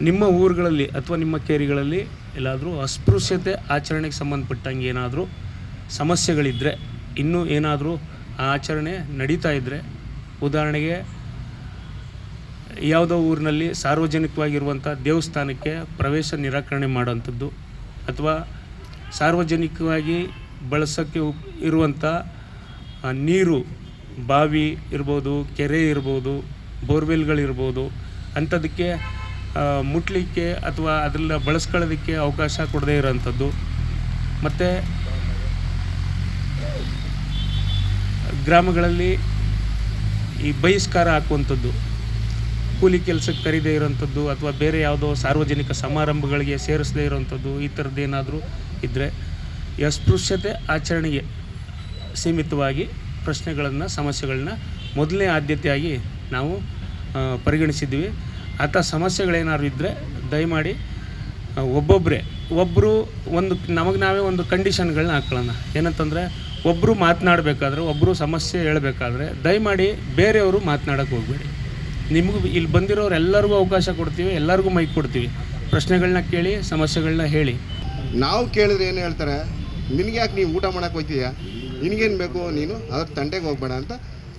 ನಿಮ್ಮ ಊರುಗಳಲ್ಲಿ ಅಥವಾ ನಿಮ್ಮ ಕೇರಿಗಳಲ್ಲಿ ಎಲ್ಲಾದರೂ ಅಸ್ಪೃಶ್ಯತೆ ಆಚರಣೆಗೆ ಸಂಬಂಧಪಟ್ಟಂಗೆ ಏನಾದರೂ ಸಮಸ್ಯೆಗಳಿದ್ದರೆ, ಇನ್ನೂ ಏನಾದರೂ ಆ ಆಚರಣೆ ನಡೀತಾ ಇದ್ದರೆ, ಉದಾಹರಣೆಗೆ ಯಾವುದೋ ಊರಿನಲ್ಲಿ ಸಾರ್ವಜನಿಕವಾಗಿರುವಂಥ ದೇವಸ್ಥಾನಕ್ಕೆ ಪ್ರವೇಶ ನಿರಾಕರಣೆ ಮಾಡೋವಂಥದ್ದು, ಅಥವಾ ಸಾರ್ವಜನಿಕವಾಗಿ ಬಳಸೋಕ್ಕೆ ಇರುವಂಥ ನೀರು, ಬಾವಿ ಇರ್ಬೋದು, ಕೆರೆ ಇರ್ಬೋದು, ಬೋರ್ವೆಲ್ಗಳಿರ್ಬೋದು, ಅಂಥದಕ್ಕೆ ಮುಟ್ಲಿಕ್ಕೆ ಅಥವಾ ಅದನ್ನ ಬಳಸ್ಕೊಳ್ಳೋದಕ್ಕೆ ಅವಕಾಶ ಕೊಡದೇ ಇರೋವಂಥದ್ದು, ಮತ್ತು ಗ್ರಾಮಗಳಲ್ಲಿ ಈ ಬಹಿಷ್ಕಾರ ಹಾಕುವಂಥದ್ದು, ಕೂಲಿ ಕೆಲಸಕ್ಕೆ ಕರೀದೇ ಇರೋವಂಥದ್ದು, ಅಥವಾ ಬೇರೆ ಯಾವುದೋ ಸಾರ್ವಜನಿಕ ಸಮಾರಂಭಗಳಿಗೆ ಸೇರಿಸದೇ ಇರೋವಂಥದ್ದು, ಈ ಥರದ್ದು ಏನಾದರೂ ಇದ್ದರೆ ಈ ಅಸ್ಪೃಶ್ಯತೆ ಆಚರಣೆಗೆ ಸೀಮಿತವಾಗಿ ಪ್ರಶ್ನೆಗಳನ್ನು, ಸಮಸ್ಯೆಗಳನ್ನ ಮೊದಲನೇ ಆದ್ಯತೆಯಾಗಿ ನಾವು ಪರಿಗಣಿಸಿದ್ವಿ. ಅಂಥ ಸಮಸ್ಯೆಗಳೇನಾದ್ರು ಇದ್ದರೆ ದಯಮಾಡಿ ಒಬ್ಬರು ನಮಗೆ ನಾವೇ ಒಂದು ಕಂಡೀಷನ್ಗಳನ್ನ ಹಾಕೊಳ್ಳೋಣ. ಏನಂತಂದರೆ, ಒಬ್ಬರು ಮಾತನಾಡಬೇಕಾದ್ರೆ, ಒಬ್ಬರು ಸಮಸ್ಯೆ ಹೇಳಬೇಕಾದ್ರೆ ದಯಮಾಡಿ ಬೇರೆಯವರು ಮಾತನಾಡೋಕ್ಕೆ ಹೋಗಬೇಡಿ. ನಿಮಗೂ ಇಲ್ಲಿ ಬಂದಿರೋರು ಎಲ್ಲರಿಗೂ ಅವಕಾಶ ಕೊಡ್ತೀವಿ, ಎಲ್ಲರಿಗೂ ಮೈಕ್ ಕೊಡ್ತೀವಿ. ಪ್ರಶ್ನೆಗಳನ್ನ ಕೇಳಿ, ಸಮಸ್ಯೆಗಳನ್ನ ಹೇಳಿ. ನಾವು ಕೇಳಿದ್ರೆ ಏನು ಹೇಳ್ತಾರೆ, ನಿನಗೆ ಯಾಕೆ ನೀವು ಊಟ ಮಾಡೋಕ್ಕೆ ಹೋಗ್ತೀಯಾ, ನಿನಗೇನು ಬೇಕು, ನೀನು ಅದ್ರ ತಂಟೆಗೆ ಹೋಗ್ಬೇಡ ಅಂತ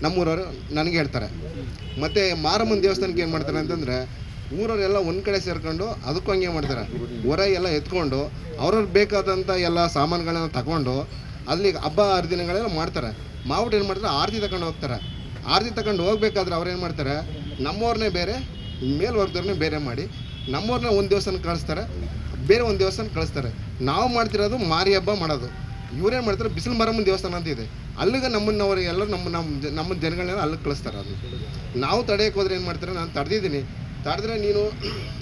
ನಮ್ಮೂರವರು ನನಗೆ ಹೇಳ್ತಾರೆ. ಮತ್ತು ಮಾರಮ್ಮನ ದೇವಸ್ಥಾನಕ್ಕೆ ಏನು ಮಾಡ್ತಾರೆ ಅಂತಂದರೆ, ಊರವರೆಲ್ಲ ಒಂದು ಕಡೆ ಸೇರ್ಕೊಂಡು ಅದಕ್ಕೂ ಹಂಗೆ ಮಾಡ್ತಾರೆ. ಹೊರ ಎಲ್ಲ ಎತ್ಕೊಂಡು ಅವ್ರವ್ರಿಗೆ ಬೇಕಾದಂಥ ಎಲ್ಲ ಸಾಮಾನುಗಳನ್ನ ತಗೊಂಡು ಅಲ್ಲಿಗೆ ಹಬ್ಬ ಹರಿದಿನಗಳೆಲ್ಲ ಮಾಡ್ತಾರೆ. ಮಾಡ್ಬಿಟ್ಟು ಏನು ಮಾಡ್ತಾರೆ, ಆರತಿ ತಗೊಂಡು ಹೋಗ್ತಾರೆ. ಆರತಿ ತಗೊಂಡು ಹೋಗ್ಬೇಕಾದ್ರೆ ಅವ್ರು ಏನು ಮಾಡ್ತಾರೆ, ನಮ್ಮವ್ರನ್ನೇ ಬೇರೆ, ಮೇಲ್ವರ್ಗದವ್ರನ್ನೇ ಬೇರೆ ಮಾಡಿ ನಮ್ಮವ್ರನ್ನ ಒಂದು ದೇವಸ್ಥಾನಕ್ಕೆ ಕಳಿಸ್ತಾರೆ, ಬೇರೆ ಒಂದು ದೇವಸ್ಥಾನಕ್ಕೆ ಕಳಿಸ್ತಾರೆ. ನಾವು ಮಾಡ್ತಿರೋದು ಮಾರಿ ಹಬ್ಬ ಮಾಡೋದು. ಇವರೇನು ಮಾಡ್ತಾರೆ, ಬಿಸಿಲು ಮಾರಮ್ಮನ ದೇವಸ್ಥಾನ ಅಂತ ಇದೆ, ಅಲ್ಲಿಗೆ ನಮ್ಮನ್ನವರಿಗೆಲ್ಲ ನಮ್ಮ ಜನಗಳನ್ನೆಲ್ಲ ಅಲ್ಲಿಗೆ ಕಳಿಸ್ತಾರೆ. ಅದು ನಾವು ತಡೆಯೋಕ್ಕೆ ಹೋದ್ರೆ ಏನು ಮಾಡ್ತಾರೆ, ನಾನು ತಡೆದಿದ್ದೀನಿ, ತಡೆದ್ರೆ ನೀನು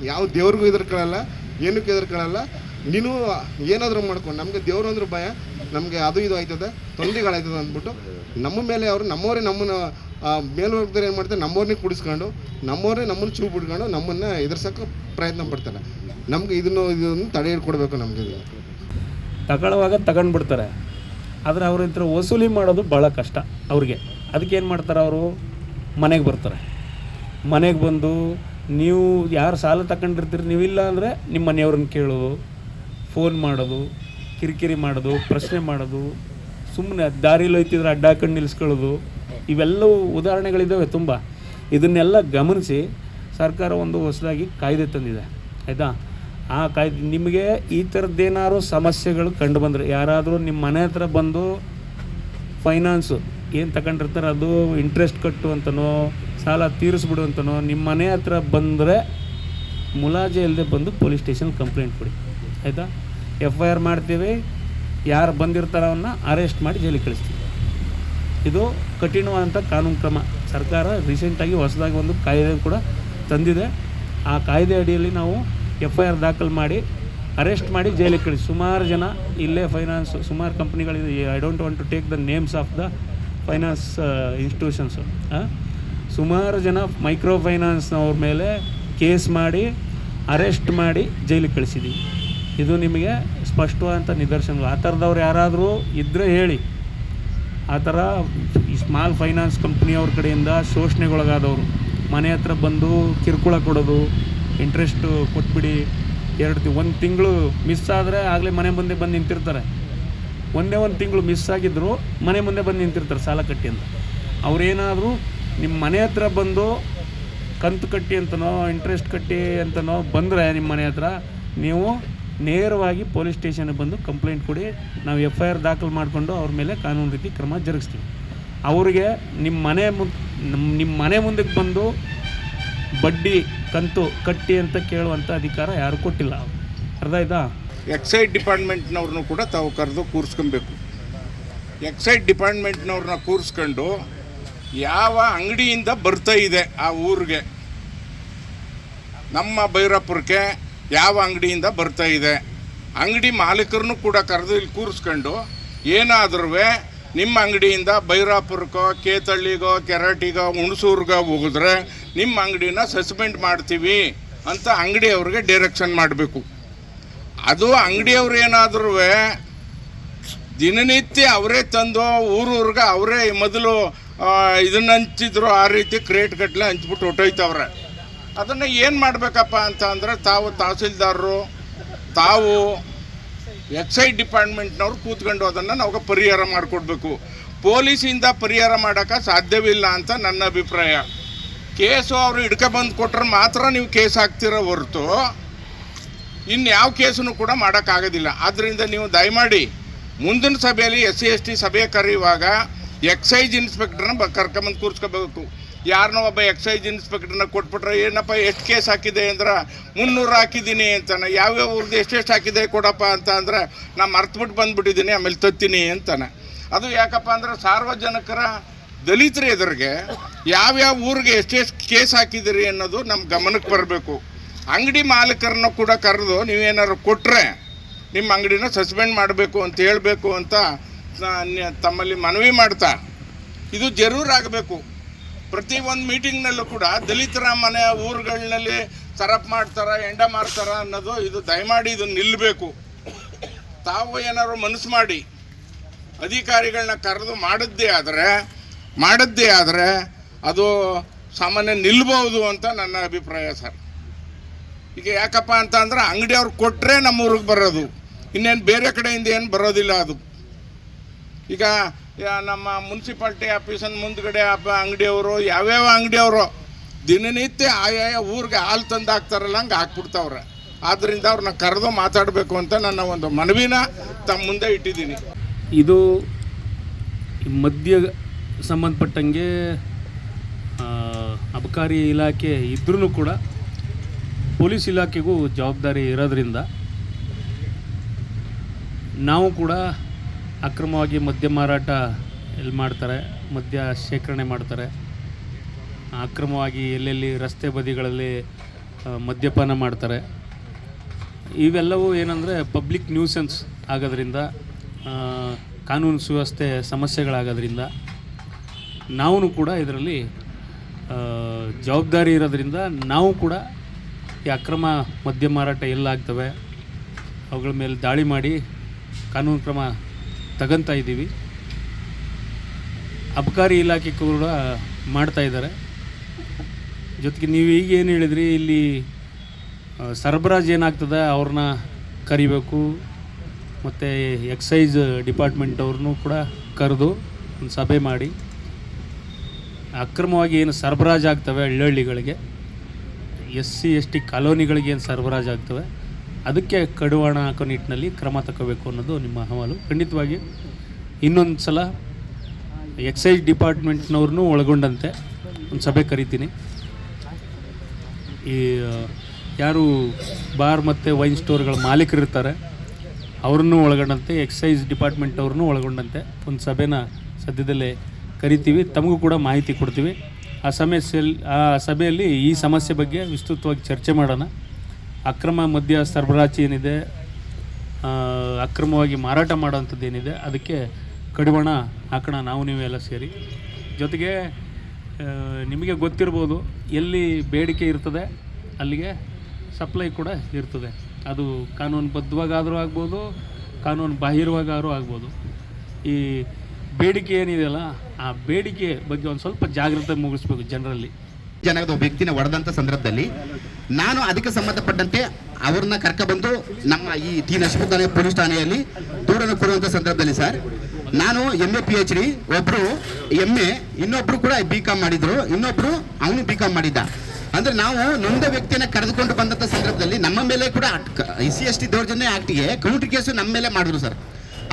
ಯಾವ ದೇವ್ರಿಗೂ ಎದುರ್ಕೊಳ್ಳಲ್ಲ, ಏನಕ್ಕೂ ಎದುರ್ಕೊಳ್ಳಲ್ಲ, ನೀನು ಏನಾದರೂ ಮಾಡ್ಕೊಂಡು ನಮಗೆ ದೇವ್ರು ಅಂದ್ರೆ ಭಯ, ನಮಗೆ ಅದು ಇದು ಆಯ್ತದೆ, ತೊಂದರೆಗಳಾಯ್ತದೆ ಅಂದ್ಬಿಟ್ಟು ನಮ್ಮ ಮೇಲೆ ಅವರು ನಮ್ಮವರೇ ನಮ್ಮನ್ನು ಮೇಲ್ವರ್ಗದವ್ರು ಏನು ಮಾಡ್ತಾರೆ, ನಮ್ಮವ್ರನ್ನೇ ಕುಡಿಸ್ಕೊಂಡು ನಮ್ಮವರೇ ನಮ್ಮನ್ನು ಚೂ ಬಿಡ್ಕೊಂಡು ನಮ್ಮನ್ನು ಎದುರ್ಸೋಕ್ಕೆ ಪ್ರಯತ್ನ ಪಡ್ತಾರೆ. ನಮ್ಗೆ ಇದನ್ನು ತಡೆ ಹಿಡ್ಕೊಡ್ಬೇಕು. ನಮಗೆ ಇದು ತಗೊಳ್ಳುವಾಗ ತಗೊಂಡ್ಬಿಡ್ತಾರೆ, ಆದರೆ ಅವ್ರ ಹತ್ರ ವಸೂಲಿ ಮಾಡೋದು ಭಾಳ ಕಷ್ಟ ಅವ್ರಿಗೆ. ಅದಕ್ಕೆ ಏನು ಮಾಡ್ತಾರೆ, ಅವರು ಮನೆಗೆ ಬರ್ತಾರೆ. ಮನೆಗೆ ಬಂದು ನೀವು ಯಾರು ಸಾಲ ತಗೊಂಡಿರ್ತೀರಿ, ನೀವಿಲ್ಲ ಅಂದರೆ ನಿಮ್ಮ ಮನೆಯವ್ರನ್ನ ಕೇಳೋದು, ಫೋನ್ ಮಾಡೋದು, ಕಿರಿಕಿರಿ ಮಾಡೋದು, ಪ್ರಶ್ನೆ ಮಾಡೋದು, ಸುಮ್ಮನೆ ದಾರಿಲಿ ಹೋಯ್ತಿದ್ರೆ ಅಡ್ಡ ಹಾಕೊಂಡು ನಿಲ್ಲಿಸ್ಕೊಳ್ಳೋದು, ಇವೆಲ್ಲವೂ ಉದಾಹರಣೆಗಳಿದ್ದಾವೆ ತುಂಬ. ಇದನ್ನೆಲ್ಲ ಗಮನಿಸಿ ಸರ್ಕಾರ ಒಂದು ಹೊಸದಾಗಿ ಕಾಯ್ದೆ ತಂದಿದೆ, ಆಯಿತಾ? ಆ ಕಾಯ್ದೆ ನಿಮಗೆ ಈ ಥರದ್ದೇನಾದ್ರು ಸಮಸ್ಯೆಗಳು ಕಂಡು ಬಂದರೆ, ಯಾರಾದರೂ ನಿಮ್ಮ ಮನೆ ಹತ್ರ ಬಂದು ಫೈನಾನ್ಸು ಏನು ತಗೊಂಡಿರ್ತಾರೆ ಅದು ಇಂಟ್ರೆಸ್ಟ್ ಕಟ್ಟು ಅಂತನೋ ಸಾಲ ತೀರಿಸ್ಬಿಡು ಅಂತನೋ ನಿಮ್ಮ ಮನೆ ಹತ್ರ ಬಂದರೆ ಮುಲಾಜೆ ಇಲ್ಲದೆ ಬಂದು ಪೊಲೀಸ್ ಸ್ಟೇಷನ್ ಕಂಪ್ಲೇಂಟ್ ಕೊಡಿ, ಆಯಿತಾ? FIR ಮಾಡ್ತೀವಿ, ಯಾರು ಬಂದಿರ್ತಾರೋ ಅವನ್ನ ಅರೆಸ್ಟ್ ಮಾಡಿ ಜೈಲಿಗೆ ಕಳಿಸ್ತೀವಿ. ಇದು ಕಠಿಣವಾದಂಥ ಕಾನೂನು ಕ್ರಮ. ಸರ್ಕಾರ ರೀಸೆಂಟಾಗಿ ಹೊಸದಾಗಿ ಒಂದು ಕಾಯ್ದೆ ಕೂಡ ತಂದಿದೆ. ಆ ಕಾಯ್ದೆ ಅಡಿಯಲ್ಲಿ ನಾವು FIR ದಾಖಲು ಮಾಡಿ ಅರೆಸ್ಟ್ ಮಾಡಿ ಜೈಲಿಗೆ ಕಳಿಸಿ. ಸುಮಾರು ಜನ ಇಲ್ಲೇ ಫೈನಾನ್ಸ್ ಸುಮಾರು ಕಂಪ್ನಿಗಳಿದೆ. I don't want to take the names of the finance institutions. ಸುಮಾರು ಜನ ಮೈಕ್ರೋ ಫೈನಾನ್ಸ್ನವ್ರ ಮೇಲೆ ಕೇಸ್ ಮಾಡಿ ಅರೆಸ್ಟ್ ಮಾಡಿ ಜೈಲಿಗೆ ಕಳಿಸಿದ್ದೀವಿ. ಇದು ನಿಮಗೆ ಸ್ಪಷ್ಟವಾದಂಥ ನಿದರ್ಶನಗಳು. ಆ ಥರದವ್ರು ಯಾರಾದರೂ ಇದ್ದರೆ ಹೇಳಿ. ಆ ಥರ ಈ ಸ್ಮಾಲ್ ಫೈನಾನ್ಸ್ ಕಂಪ್ನಿಯವ್ರ ಕಡೆಯಿಂದ ಶೋಷಣೆಗೊಳಗಾದವರು ಮನೆ ಹತ್ರ ಬಂದು ಕಿರುಕುಳ ಕೊಡೋದು, ಇಂಟ್ರೆಸ್ಟು ಕೊಟ್ಬಿಡಿ, 1 ತಿಂಗಳು ಮಿಸ್ ಆದರೆ ಆಗಲೇ ಮನೆ ಮುಂದೆ ಬಂದು ನಿಂತಿರ್ತಾರೆ. ಒಂದೇ 1 ತಿಂಗಳು ಮಿಸ್ ಆಗಿದ್ದರು ಮನೆ ಮುಂದೆ ಬಂದು ನಿಂತಿರ್ತಾರೆ ಸಾಲ ಕಟ್ಟಿ ಅಂತ. ಅವರೇನಾದರೂ ನಿಮ್ಮ ಮನೆ ಹತ್ರ ಬಂದು ಕಂತು ಕಟ್ಟಿ ಅಂತನೋ ಇಂಟ್ರೆಸ್ಟ್ ಕಟ್ಟಿ ಅಂತನೋ ಬಂದರೆ ನಿಮ್ಮ ಮನೆ ಹತ್ರ, ನೀವು ನೇರವಾಗಿ ಪೊಲೀಸ್ ಸ್ಟೇಷನ್ಗೆ ಬಂದು ಕಂಪ್ಲೇಂಟ್ ಕೊಡಿ. ನಾವು FIR ದಾಖಲು ಮಾಡಿಕೊಂಡು ಅವ್ರ ಮೇಲೆ ಕಾನೂನು ರೀತಿ ಕ್ರಮ ಜರುಗಿಸ್ತೀವಿ. ಅವ್ರಿಗೆ ನಿಮ್ಮ ಮನೆ ಮುಂದಕ್ಕೆ ಬಂದು ಬಡ್ಡಿ ಕಂತು ಕಟ್ಟಿ ಅಂತ ಕೇಳುವಂಥ ಅಧಿಕಾರ ಯಾರು ಕೊಟ್ಟಿಲ್ಲ. ಅರ್ಥ ಆಯ್ತಾ? ಎಕ್ಸೈಸ್ ಡಿಪಾರ್ಟ್ಮೆಂಟ್ನವ್ರನ್ನೂ ಕೂಡ ತಾವು ಕರೆದು ಕೂರಿಸ್ಕೊಬೇಕು. ಎಕ್ಸೈಸ್ ಡಿಪಾರ್ಟ್ಮೆಂಟ್ನವ್ರನ್ನ ಕೂರಿಸ್ಕೊಂಡು ಯಾವ ಅಂಗಡಿಯಿಂದ ಬರ್ತಾ ಇದೆ ಆ ಊರಿಗೆ, ನಮ್ಮ ಭೈರಪುರಕ್ಕೆ ಯಾವ ಅಂಗಡಿಯಿಂದ ಬರ್ತಾ ಇದೆ, ಅಂಗಡಿ ಮಾಲೀಕರನ್ನು ಕೂಡ ಕರೆದು ಇಲ್ಲಿ ಕೂರಿಸ್ಕೊಂಡು ಏನಾದ್ರೂ ನಿಮ್ಮ ಅಂಗಡಿಯಿಂದ ಭೈರಾಪುರಕ್ಕೋ, ಕೇತಳ್ಳಿಗೋ, ಕೆರಾಟಿಗೋ, ಹುಣಸೂರ್ಗೋ ಹೋಗಿದ್ರೆ ನಿಮ್ಮ ಅಂಗಡಿನ ಸಸ್ಪೆಂಡ್ ಮಾಡ್ತೀವಿ ಅಂತ ಅಂಗಡಿಯವ್ರಿಗೆ ಡೈರೆಕ್ಷನ್ ಮಾಡಬೇಕು. ಅದು ಅಂಗಡಿಯವ್ರು ಏನಾದ್ರೂ ದಿನನಿತ್ಯ ಅವರೇ ತಂದು ಊರೂರ್ಗೆ ಅವರೇ ಮೊದಲು ಇದನ್ನು ಹಂಚಿದ್ರು, ಆ ರೀತಿ ಕ್ರೇಟ್ ಗಟ್ಟಲೆ ಹಂಚ್ಬಿಟ್ಟು ಹೊಟ್ಟೋಯ್ತವ್ರೆ. ಅದನ್ನು ಏನು ಮಾಡಬೇಕಪ್ಪ ಅಂತ ಅಂದರೆ ತಾವು ತಹಸೀಲ್ದಾರರು ತಾವು ಎಕ್ಸೈಸ್ ಡಿಪಾರ್ಟ್ಮೆಂಟ್ನವ್ರು ಕೂತ್ಕೊಂಡು ಅದನ್ನು ನಾವು ಪರಿಹಾರ ಮಾಡಿಕೊಡ್ಬೇಕು. ಪೊಲೀಸಿಂದ ಪರಿಹಾರ ಮಾಡೋಕ್ಕೆ ಸಾಧ್ಯವಿಲ್ಲ ಅಂತ ನನ್ನ ಅಭಿಪ್ರಾಯ. ಕೇಸು ಅವರು ಹಿಡ್ಕೊಬಂದು ಕೊಟ್ಟರೆ ಮಾತ್ರ ನೀವು ಕೇಸ್ ಹಾಕ್ತಿರೋ ಹೊರತು ಇನ್ಯಾವ ಕೇಸನ್ನು ಕೂಡ ಮಾಡೋಕ್ಕಾಗೋದಿಲ್ಲ. ಆದ್ದರಿಂದ ನೀವು ದಯಮಾಡಿ ಮುಂದಿನ ಸಭೆಯಲ್ಲಿ SC/ST ಸಭೆ ಕರೆಯುವಾಗ ಎಕ್ಸೈಸ್ ಇನ್ಸ್ಪೆಕ್ಟ್ರನ್ನ ಕರ್ಕೊಂಬಂದು ಕೂರಿಸ್ಕೋಬೇಕು. ಯಾರನ್ನೋ ಒಬ್ಬ ಎಕ್ಸೈಸ್ ಇನ್ಸ್ಪೆಕ್ಟ್ರನ್ನ ಕೊಟ್ಬಿಟ್ರೆ ಏನಪ್ಪ ಎಷ್ಟು ಕೇಸ್ ಹಾಕಿದೆ ಅಂದ್ರೆ 300 ಹಾಕಿದ್ದೀನಿ ಅಂತಾನೆ. ಯಾವ್ಯಾವ ಊರ್ದು ಎಷ್ಟೆಷ್ಟು ಹಾಕಿದೆ ಕೊಡಪ್ಪ ಅಂತ ಅಂದರೆ ನಾನು ಮರ್ತುಬಿಟ್ಟು ಬಂದುಬಿಟ್ಟಿದ್ದೀನಿ ಆಮೇಲೆ ತತ್ತೀನಿ ಅಂತಾನೆ. ಅದು ಯಾಕಪ್ಪ ಅಂದ್ರೆ ಸಾರ್ವಜನಿಕರ ದಲಿತರ ಎದುರಿಗೆ ಯಾವ್ಯಾವ ಊರಿಗೆ ಎಷ್ಟೆಷ್ಟು ಕೇಸ್ ಹಾಕಿದ್ದೀರಿ ಅನ್ನೋದು ನಮ್ಮ ಗಮನಕ್ಕೆ ಬರಬೇಕು. ಅಂಗಡಿ ಮಾಲೀಕರನ್ನು ಕೂಡ ಕರೆದು ನೀವೇನಾದ್ರು ಕೊಟ್ಟರೆ ನಿಮ್ಮ ಅಂಗಡಿನ ಸಸ್ಪೆಂಡ್ ಮಾಡಬೇಕು ಅಂತ ಹೇಳಬೇಕು ಅಂತ ತಮ್ಮಲ್ಲಿ ಮನವಿ ಮಾಡ್ತಾ, ಇದು ಜರೂರಾಗಬೇಕು. ಪ್ರತಿ ಒಂದು ಮೀಟಿಂಗ್ನಲ್ಲೂ ಕೂಡ ದಲಿತರ ಮನೆ ಊರುಗಳಲ್ಲಿ ಸರಪ್ ಮಾಡ್ತಾರ ಎಂಡ ಮಾಡ್ತಾರ ಅನ್ನೋದು ಇದು ದಯಮಾಡಿ ಇದು ನಿಲ್ಲಬೇಕು. ತಾವು ಏನಾದ್ರು ಮನಸ್ಸು ಮಾಡಿ ಅಧಿಕಾರಿಗಳನ್ನ ಕರೆದು ಮಾಡಿದ್ದೇ ಆದರೆ ಅದು ಸಾಮಾನ್ಯ ನಿಲ್ಬಹುದು ಅಂತ ನನ್ನ ಅಭಿಪ್ರಾಯ ಸರ್. ಈಗ ಯಾಕಪ್ಪ ಅಂತ ಅಂದ್ರೆ ಅಂಗಡಿಯವ್ರು ಕೊಟ್ಟರೆ ನಮ್ಮ ಊರಿಗೆ ಬರೋದು, ಇನ್ನೇನು ಬೇರೆ ಕಡೆಯಿಂದ ಏನು ಬರೋದಿಲ್ಲ. ಅದು ಈಗ ನಮ್ಮ ಮುನ್ಸಿಪಾಲ್ಟಿ ಆಫೀಸನ್ನು ಮುಂದ್ಗಡೆ ಅಂಗಡಿಯವರು ಯಾವ್ಯಾವ ಅಂಗಡಿಯವರು ದಿನನಿತ್ಯ ಆಯಾಯ ಊರಿಗೆ ಹಾಲು ತಂದು ಹಾಕ್ತಾರಲ್ಲ ಹಂಗೆ ಹಾಕ್ಬಿಡ್ತಾವ್ರೆ. ಆದ್ದರಿಂದ ಅವ್ರನ್ನ ಕರೆದು ಮಾತಾಡಬೇಕು ಅಂತ ನನ್ನ ಒಂದು ಮನವಿನ ತಮ್ಮ ಮುಂದೆ ಇಟ್ಟಿದ್ದೀನಿ. ಇದು ಮದ್ಯ ಸಂಬಂಧಪಟ್ಟಂಗೆ ಅಬಕಾರಿ ಇಲಾಖೆ ಇದ್ರೂ ಕೂಡ ಪೊಲೀಸ್ ಇಲಾಖೆಗೂ ಜವಾಬ್ದಾರಿ ಇರೋದ್ರಿಂದ ನಾವು ಕೂಡ ಅಕ್ರಮವಾಗಿ ಮದ್ಯ ಮಾರಾಟ ಎಲ್ಲಿ ಮಾಡ್ತಾರೆ, ಮದ್ಯ ಶೇಖರಣೆ ಮಾಡ್ತಾರೆ, ಅಕ್ರಮವಾಗಿ ಎಲ್ಲೆಲ್ಲಿ ರಸ್ತೆ ಬದಿಗಳಲ್ಲಿ ಮದ್ಯಪಾನ ಮಾಡ್ತಾರೆ, ಇವೆಲ್ಲವೂ ಏನಂದರೆ ಪಬ್ಲಿಕ್ ನ್ಯೂಸೆನ್ಸ್ ಆಗೋದ್ರಿಂದ, ಕಾನೂನು ಸುವ್ಯವಸ್ಥೆ ಸಮಸ್ಯೆಗಳಾಗೋದ್ರಿಂದ ನಾವು ಕೂಡ ಇದರಲ್ಲಿ ಜವಾಬ್ದಾರಿ ಇರೋದ್ರಿಂದ ನಾವು ಕೂಡ ಈ ಅಕ್ರಮ ಮದ್ಯ ಮಾರಾಟ ಎಲ್ಲಾಗ್ತವೆ ಅವುಗಳ ಮೇಲೆ ದಾಳಿ ಮಾಡಿ ಕಾನೂನು ಕ್ರಮ ತಗೊಂತ ಇದ್ದೀವಿ. ಅಬಕಾರಿ ಇಲಾಖೆ ಕೂಡ ಮಾಡ್ತಾಯಿದ್ದಾರೆ. ಜೊತೆಗೆ ನೀವು ಈಗ ಏನು ಹೇಳಿದ್ರಿ, ಇಲ್ಲಿ ಸರಬರಾಜು ಏನಾಗ್ತದೆ ಅವ್ರನ್ನ ಕರಿಬೇಕು, ಮತ್ತು ಎಕ್ಸೈಸ್ ಡಿಪಾರ್ಟ್ಮೆಂಟ್ ಅವ್ರನ್ನೂ ಕೂಡ ಕರೆದು ಒಂದು ಸಭೆ ಮಾಡಿ ಅಕ್ರಮವಾಗಿ ಏನು ಸರಬರಾಜು ಆಗ್ತವೆ ಹಳ್ಳಿಗಳಿಗೆ, SC/ST ಕಾಲೋನಿಗಳಿಗೆ ಏನು ಸರಬರಾಜು ಆಗ್ತವೆ ಅದಕ್ಕೆ ಕಡಿವಾಣ ಹಾಕೋ ನಿಟ್ಟಿನಲ್ಲಿ ಕ್ರಮ ತಗೋಬೇಕು ಅನ್ನೋದು ನಿಮ್ಮ ಅಹವಾಲು. ಖಂಡಿತವಾಗಿ ಇನ್ನೊಂದು ಸಲ ಎಕ್ಸೈಸ್ ಡಿಪಾರ್ಟ್ಮೆಂಟ್ನವ್ರನ್ನೂ ಒಳಗೊಂಡಂತೆ ಒಂದು ಸಭೆ ಕರಿತೀನಿ. ಈ ಯಾರು ಬಾರ್ ಮತ್ತು ವೈನ್ ಸ್ಟೋರ್ಗಳ ಮಾಲೀಕರಿರ್ತಾರೆ ಅವ್ರನ್ನೂ ಒಳಗೊಂಡಂತೆ, ಎಕ್ಸೈಸ್ ಡಿಪಾರ್ಟ್ಮೆಂಟ್ ಅವ್ರನ್ನೂ ಒಳಗೊಂಡಂತೆ ಒಂದು ಸಭೆನ ಸದ್ಯದಲ್ಲೇ ಕರಿತೀವಿ. ತಮಗೂ ಕೂಡ ಮಾಹಿತಿ ಕೊಡ್ತೀವಿ. ಆ ಸಭೆಯಲ್ಲಿ ಈ ಸಮಸ್ಯೆ ಬಗ್ಗೆ ವಿಸ್ತೃತವಾಗಿ ಚರ್ಚೆ ಮಾಡೋಣ. ಅಕ್ರಮ ಮದ್ಯ ಸರಬರಾಜು ಏನಿದೆ, ಅಕ್ರಮವಾಗಿ ಮಾರಾಟ ಮಾಡೋವಂಥದ್ದು ಏನಿದೆ ಅದಕ್ಕೆ ಕಡಿವಾಣ ಹಾಕೋಣ ನಾವು ನೀವೆಲ್ಲ ಸೇರಿ. ಜೊತೆಗೆ ನಿಮಗೆ ಗೊತ್ತಿರ್ಬೋದು, ಎಲ್ಲಿ ಬೇಡಿಕೆ ಇರ್ತದೆ ಅಲ್ಲಿಗೆ ಸಪ್ಲೈ ಕೂಡ ಇರ್ತದೆ. ಅದು ಕಾನೂನು ಬದ್ಧವಾಗಾದರೂ ಆಗ್ಬೋದು, ಕಾನೂನು ಬಾಹಿರವಾಗಾದರೂ ಆಗ್ಬೋದು. ಈ ಬೇಡಿಕೆ ಏನಿದೆಯಲ್ಲ ಆ ಬೇಡಿಕೆ ಬಗ್ಗೆ ಒಂದು ಸ್ವಲ್ಪ ಜಾಗ್ರತೆ ಮುಗಿಸ್ಬೇಕು ಜನರಲ್ಲಿ. ಜನದ ವ್ಯಕ್ತಿನ ಹೊಡೆದಂಥ ಸಂದರ್ಭದಲ್ಲಿ ನಾನು ಅದಕ್ಕೆ ಸಂಬಂಧಪಟ್ಟಂತೆ ಅವ್ರನ್ನ ಕರ್ಕೊಬಂದು ನಮ್ಮ ಈ ಟಿ ನರಸೀಪುರ ಪೊಲೀಸ್ ಠಾಣೆಯಲ್ಲಿ ದೂರನ್ನು ಕೊಡುವಂಥ ಸಂದರ್ಭದಲ್ಲಿ ಸರ್, ನಾನು MA PhD, ಒಬ್ಬರು MA, ಇನ್ನೊಬ್ಬರು ಕೂಡ BCom ಮಾಡಿದ್ರು, ಇನ್ನೊಬ್ಬರು ಅವನು BCom ಮಾಡಿದ್ದ. ಅಂದರೆ ನಾವು ನೊಂದ ವ್ಯಕ್ತಿಯನ್ನು ಕರೆದುಕೊಂಡು ಬಂದಂಥ ಸಂದರ್ಭದಲ್ಲಿ ನಮ್ಮ ಮೇಲೆ ಕೂಡ SC/ST ದೌರ್ಜನ್ಯ ಆ್ಯಕ್ಟಿಗೆ ಕೌಂಟ್ರಿ ಕೇಸು ನಮ್ಮ ಮೇಲೆ ಮಾಡಿದ್ರು ಸರ್.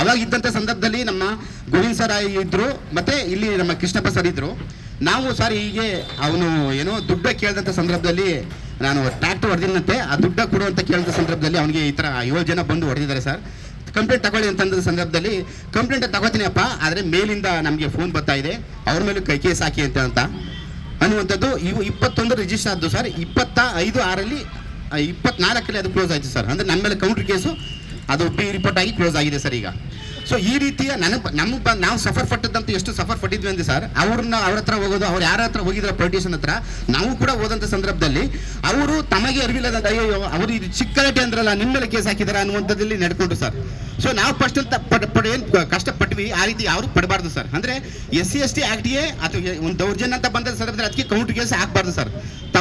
ಅವಾಗ ಇದ್ದಂಥ ಸಂದರ್ಭದಲ್ಲಿ ನಮ್ಮ ಗೋವಿಂದ್ ಸರ್ ಇದ್ದರು, ಮತ್ತು ಇಲ್ಲಿ ನಮ್ಮ ಕೃಷ್ಣಪ್ಪ ಸರ್ ಇದ್ದರು. ನಾವು ಸರ್ ಹೀಗೆ ಅವನು ಏನೋ ದುಡ್ಡ ಕೇಳಿದಂಥ ಸಂದರ್ಭದಲ್ಲಿ ನಾನು ಟ್ರ್ಯಾಕ್ಟರ್ ಹೊಡೆದಿನಂತೆ, ಆ ದುಡ್ಡ ಕೊಡು ಅಂತ ಕೇಳಿದ ಸಂದರ್ಭದಲ್ಲಿ ಅವನಿಗೆ ಈ ಥರ 7 ಜನ ಬಂದು ಹೊಡೆದಿದ್ದಾರೆ ಸರ್. ಕಂಪ್ಲೇಂಟ್ ತಗೊಳ್ಳಿ ಅಂತಂದ ಸಂದರ್ಭದಲ್ಲಿ ಕಂಪ್ಲೇಂಟ್ ತಗೋತೀನಿ ಅಪ್ಪ, ಆದರೆ ಮೇಲಿಂದ ನಮಗೆ ಫೋನ್ ಬರ್ತಾ ಇದೆ, ಅವ್ರ ಮೇಲೂ ಕೇಸ್ ಹಾಕಿ ಅಂತ ಅನ್ನುವಂಥದ್ದು. ಇವು 21 ರಿಜಿಸ್ಟರ್ ಆದ್ದು ಸರ್. 25/6 24 ಅದು ಕ್ಲೋಸ್ ಆಯಿತು ಸರ್. ಅಂದರೆ ನಮ್ಮ ಮೇಲೆ ಕೌಂಟ್ರಿ ಕೇಸು ಅದು ರಿಪೋರ್ಟ್ ಆಗಿ ಕ್ಲೋಸ್ ಆಗಿದೆ ಸರ್ ಈಗ. ಸೊ ಈ ರೀತಿಯ ನಾವು ಸಫರ್ ಪಟ್ಟದಂತ ಎಷ್ಟು ಸಫರ್ ಪಟ್ಟಿದ್ವಿ ಅಂದರೆ ಸರ್, ಅವ್ರ ಹತ್ರ ಹೋಗೋದು, ಅವ್ರು ಯಾರ ಹತ್ರ ಹೋಗಿದ್ರೆ ಪೊಲಿಟಿಷಿಯನ್ ಹತ್ರ ನಾವು ಕೂಡ ಹೋದಂಥ ಸಂದರ್ಭದಲ್ಲಿ ಅವರು ತಮಗೆ ಅರಿವಿಲ್ಲದಂತ ಅಯ್ಯೋ ಅವರು ಇದು ಚಿಕ್ಕಲಟೆ ಅಂದ್ರಲ್ಲ ನಿಮ್ಮ ಮೇಲೆ ಕೇಸ್ ಹಾಕಿದಾರೆ ಅನ್ನುವಂಥದ್ದಲ್ಲಿ ನಡ್ಕೊಂಡು ಸರ್. ಸೊ ನಾವು ಫಸ್ಟ್ ಅಂತ ಏನು ಕಷ್ಟಪಟ್ವಿ ಆ ರೀತಿ ಯಾರು ಪಡಬಾರ್ದು ಸರ್. ಅಂದರೆ SC/ST ಆ್ಯಕ್ಟಿಗೆ ಅಥವಾ ಒಂದು ದೌರ್ಜನ್ಯ ಅಂತ ಬಂದ ಸಂದರ್ಭದಲ್ಲಿ ಅದಕ್ಕೆ ಕೌಂಟ್ರಿ ಕೇಸ್ ಹಾಕಬಾರ್ದು ಸರ್.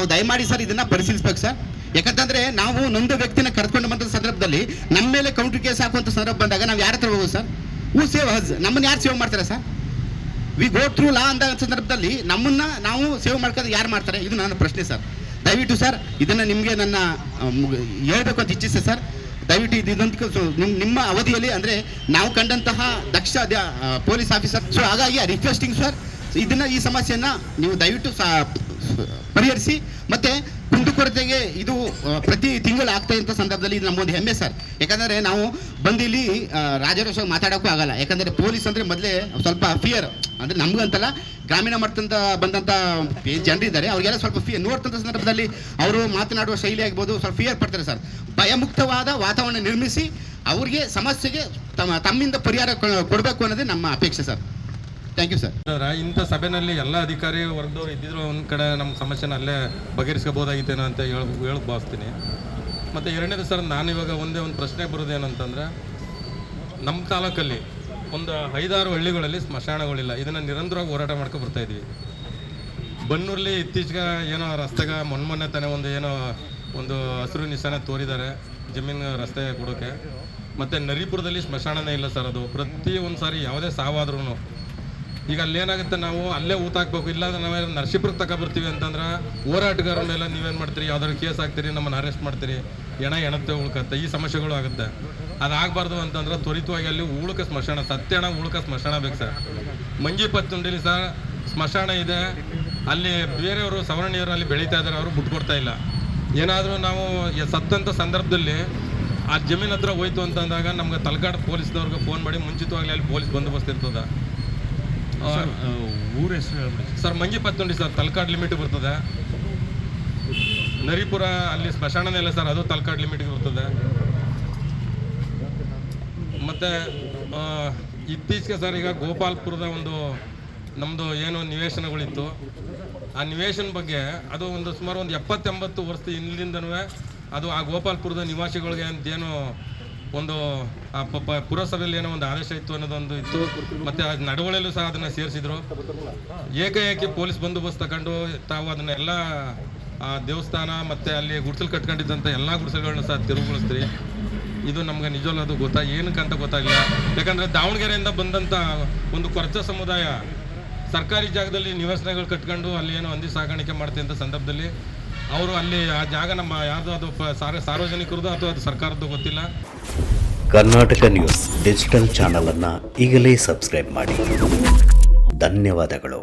ತಾವು ದಯಮಾಡಿ ಸರ್ ಇದನ್ನ ಪರಿಶೀಲಿಸ್ಬೇಕು ಸರ್. ಯಾಕಂತಂದ್ರೆ ನಾವು ನೊಂದ ವ್ಯಕ್ತಿನ ಕರ್ಕೊಂಡು ಬಂದ ಸಂದರ್ಭದಲ್ಲಿ ನಮ್ಮ ಮೇಲೆ ಕೌಂಟರ್ ಕೇಸ್ ಹಾಕುವಂಥ ಸಂದರ್ಭ ಬಂದಾಗ ನಾವು ಯಾರ ಹತ್ರ ಹೋಗೋದು ಸರ್? ಹೂ ಸೇವ್ ಹಸ್, ನಮ್ಮನ್ನು ಯಾರು ಸೇವ್ ಮಾಡ್ತಾರೆ ಸರ್? ವಿ ಗೋ ಥ್ರೂ ಲಾ ಅಂದ ಸಂದರ್ಭದಲ್ಲಿ ನಮ್ಮನ್ನ ನಾವು ಸೇವ್ ಮಾಡ್ಕೊಂಡು ಯಾರು ಮಾಡ್ತಾರೆ? ಇದು ನನ್ನ ಪ್ರಶ್ನೆ ಸರ್. ದಯವಿಟ್ಟು ಸರ್ ಇದನ್ನು ನಿಮಗೆ ನನ್ನ ಹೇಳ್ಬೇಕು ಅಂತ ಇಚ್ಛಿಸ್ತೆ ಸರ್. ದಯವಿಟ್ಟು ಇದೊಂದು ನಿಮ್ಮ ಅವಧಿಯಲ್ಲಿ ಅಂದರೆ ನಾವು ಕಂಡಂತಹ ದಕ್ಷ ಪೊಲೀಸ್ ಆಫೀಸರ್. ಸೊ ಹಾಗಾಗಿ ರಿಕ್ವೆಸ್ಟಿಂಗ್ ಸರ್, ಇದನ್ನು ಈ ಸಮಸ್ಯೆಯನ್ನು ನೀವು ದಯವಿಟ್ಟು ಪರಿಹರಿಸಿ. ಮತ್ತು ಕುಂದುಕೊರತೆಗೆ ಇದು ಪ್ರತಿ ತಿಂಗಳು ಆಗ್ತಾ ಇದ್ದ ಸಂದರ್ಭದಲ್ಲಿ ಇದು ನಮ್ಮೊಂದು ಹೆಮ್ಮೆ ಸರ್. ಯಾಕಂದರೆ ನಾವು ಬಂದು ಇಲ್ಲಿ ರಾಜರೋಷವಾಗಿ ಮಾತಾಡೋಕ್ಕೂ ಆಗಲ್ಲ. ಯಾಕಂದರೆ ಪೊಲೀಸ್ ಅಂದರೆ ಮೊದಲೇ ಸ್ವಲ್ಪ ಫಿಯರ್, ಅಂದರೆ ನಮಗಂತಲ್ಲ ಗ್ರಾಮೀಣ ಮಟ್ಟದಿಂದ ಬಂದಂಥ ಜನರಿದ್ದಾರೆ, ಅವರಿಗೆಲ್ಲ ಸ್ವಲ್ಪ ನೋಡ್ತಂಥ ಸಂದರ್ಭದಲ್ಲಿ ಅವರು ಮಾತನಾಡುವ ಶೈಲಿ ಆಗ್ಬೋದು, ಸ್ವಲ್ಪ ಫಿಯರ್ ಪಡ್ತಾರೆ ಸರ್. ಭಯಮುಕ್ತವಾದ ವಾತಾವರಣ ನಿರ್ಮಿಸಿ ಅವರಿಗೆ ಸಮಸ್ಯೆಗೆ ತಮ್ಮಿಂದ ಪರಿಹಾರ ಕೊಡಬೇಕು ಅನ್ನೋದೇ ನಮ್ಮ ಅಪೇಕ್ಷೆ ಸರ್. Thank you sir. ಇಂಥ ಸಭೆಯಲ್ಲಿ ಎಲ್ಲ ಅಧಿಕಾರಿ ವರ್ಗದವ್ರು ಇದ್ದಿದ್ರು ಒಂದು ಕಡೆ ನಮ್ಮ ಸಮಸ್ಯೆನ ಅಲ್ಲೇ ಬಗೆಹರಿಸ್ಕೋಬೋದಾಗಿತ್ತೇನೋ ಅಂತ ಹೇಳಕ್ಕೆ ಭಾವಿಸ್ತೀನಿ. ಮತ್ತು ಎರಡನೇದು ಸರ್, ನಾನಿವಾಗ ಒಂದೇ ಒಂದು ಪ್ರಶ್ನೆ ಬರೋದೇನಂತಂದರೆ, ನಮ್ಮ ತಾಲೂಕಲ್ಲಿ ಒಂದು 5-6 ಹಳ್ಳಿಗಳಲ್ಲಿ ಸ್ಮಶಾನಗಳಿಲ್ಲ. ಇದನ್ನು ನಿರಂತರವಾಗಿ ಹೋರಾಟ ಮಾಡ್ಕೊಂಡು ಬರ್ತಾಯಿದ್ವಿ. ಬನ್ನೂರಲ್ಲಿ ಇತ್ತೀಚೆಗೆ ಏನೋ ರಸ್ತೆಗೆ ಮೊನ್ನೆ ತಾನೇ ಒಂದು ಹಸಿರು ನಿಶಾನೆ ತೋರಿದ್ದಾರೆ ಜಮೀನು ರಸ್ತೆ ಕೊಡೋಕ್ಕೆ. ಮತ್ತು ನರಿಪುರದಲ್ಲಿ ಸ್ಮಶಾನನೇ ಇಲ್ಲ ಸರ್. ಅದು ಪ್ರತಿ ಒಂದು ಸಾರಿ ಯಾವುದೇ ಸಾವಾದ್ರೂ ಈಗ ಅಲ್ಲೇನಾಗುತ್ತೆ, ನಾವು ಅಲ್ಲೇ ಊತಾಕ್ಬೇಕು. ಇಲ್ಲ ನಾವೇ ನರಸೀಪುರಕ್ಕೆ ತಗೊಬರ್ತೀವಿ ಅಂತಂದ್ರೆ ಹೋರಾಟಗಾರರ ಮೇಲೆ ನೀವೇನು ಮಾಡ್ತೀರಿ, ಯಾವ್ದಾದ್ರು ಕೇಸ್ ಹಾಕ್ತೀರಿ, ನಮ್ಮನ್ನು ಅರೆಸ್ಟ್ ಮಾಡ್ತೀರಿ, ಎಣತೆ ಉಳ್ಕತ್ತೆ, ಈ ಸಮಸ್ಯೆಗಳು ಆಗುತ್ತೆ. ಅದಾಗಬಾರ್ದು ಅಂತಂದ್ರೆ ತ್ವರಿತವಾಗಿ ಅಲ್ಲಿ ಉಳ್ಕ ಸ್ಮಶಾನ, ಸತ್ಯಣ ಉಳ್ಕ ಸ್ಮಶಾನ ಬೇಕು ಸರ್. ಮಂಜಿಪತ್ತುಂಡಿಲಿ ಸರ್ ಸ್ಮಶಾನ ಇದೆ, ಅಲ್ಲಿ ಬೇರೆಯವರು ಸವರ್ಣೀಯರು ಅಲ್ಲಿ ಬೆಳೀತಾ ಇದ್ದಾರೆ, ಅವರು ಬಿಟ್ಕೊಡ್ತಾ ಇಲ್ಲ. ಏನಾದರೂ ನಾವು ಸತ್ತಂಥ ಸಂದರ್ಭದಲ್ಲಿ ಆ ಜಮೀನು ಹತ್ರ ಹೋಯ್ತು ಅಂತಂದಾಗ ನಮ್ಗೆ ತಲಕಾಡು ಪೊಲೀಸ್ದವ್ರಿಗೆ ಫೋನ್ ಮಾಡಿ ಮುಂಚಿತವಾಗಲಿ ಅಲ್ಲಿ ಪೊಲೀಸ್ ಬಂದೋಬಸ್ತ್ ಇರ್ತದೆ. ಊರ ಹೆಸರು ಹೇಳ್ಬಿಡಿ ಸರ್. ಮಂಜಿಪತ್ತುಂಡಿ ಸರ್, ತಲಕಾಡು ಲಿಮಿಟ್ ಬರ್ತದೆ. ನರಿಪುರ ಅಲ್ಲಿ ಸ್ಮಶಾನನೇ ಇಲ್ಲ ಸರ್, ಅದು ತಲಕಾಡು ಲಿಮಿಟ್ಗೆ ಬರ್ತದೆ. ಮತ್ತು ಇತ್ತೀಚೆಗೆ ಸರ್ ಈಗ ಗೋಪಾಲ್ಪುರದ ನಮ್ಮದು ಏನು ನಿವೇಶನಗಳಿತ್ತು, ಆ ನಿವೇಶನ ಬಗ್ಗೆ ಅದು ಸುಮಾರು 70-80 ವರ್ಷದ ಹಿಂದಿಂದನೂ ಅದು ಆ ಗೋಪಾಲ್ಪುರದ ನಿವಾಸಿಗಳಿಗೆ ಅಂತೇನು ಪುರಸಭೆಯಲ್ಲಿ ಏನೋ ಒಂದು ಆದೇಶ ಇತ್ತು ಅನ್ನೋದೊಂದು ಇತ್ತು. ಮತ್ತು ಆ ನಡವಳಿಯಲ್ಲೂ ಸಹ ಅದನ್ನು ಸೇರಿಸಿದ್ರು. ಏಕಾಏಕಿ ಪೊಲೀಸ್ ಬಂದೋಬಸ್ತ್ ತಗೊಂಡು ತಾವು ಅದನ್ನೆಲ್ಲ ದೇವಸ್ಥಾನ ಮತ್ತು ಅಲ್ಲಿ ಗುಡಿಸಲು ಕಟ್ಕೊಂಡಿದ್ದಂಥ ಎಲ್ಲ ಗುಡಿಸಲುಗಳನ್ನ ಸಹ ತೆರವುಗೊಳಿಸ್ತೀರಿ. ಇದು ನಮ್ಗೆ ನಿಜವಲ್ಲ ಅದು ಏನಕ್ಕಂತ ಗೊತ್ತಾಗಿಲ್ಲ. ಯಾಕಂದರೆ ದಾವಣಗೆರೆಯಿಂದ ಬಂದಂಥ ಒಂದು ಕೊರಚ ಸಮುದಾಯ ಸರ್ಕಾರಿ ಜಾಗದಲ್ಲಿ ನಿವಾಸಗಳು ಕಟ್ಕೊಂಡು ಅಲ್ಲಿ ಏನೋ ಹಂದಿ ಸಾಗಾಣಿಕೆ ಮಾಡ್ತಿದ್ದ ಸಂದರ್ಭದಲ್ಲಿ ಅವರು ಅಲ್ಲಿ ಆ ಜಾಗ ನಮ್ಮ ಯಾರ್ದು ಅದು ಸಾರ್ವಜನಿಕರದ್ದು ಅಥವಾ ಅದು ಸರ್ಕಾರದ್ದು ಗೊತ್ತಿಲ್ಲ. ಕರ್ನಾಟಕ ನ್ಯೂಸ್ ಡಿಜಿಟಲ್ ಚಾನಲ್ ಅನ್ನು ಈಗಲೇ ಸಬ್ಸ್ಕ್ರೈಬ್ ಮಾಡಿ. ಧನ್ಯವಾದಗಳು.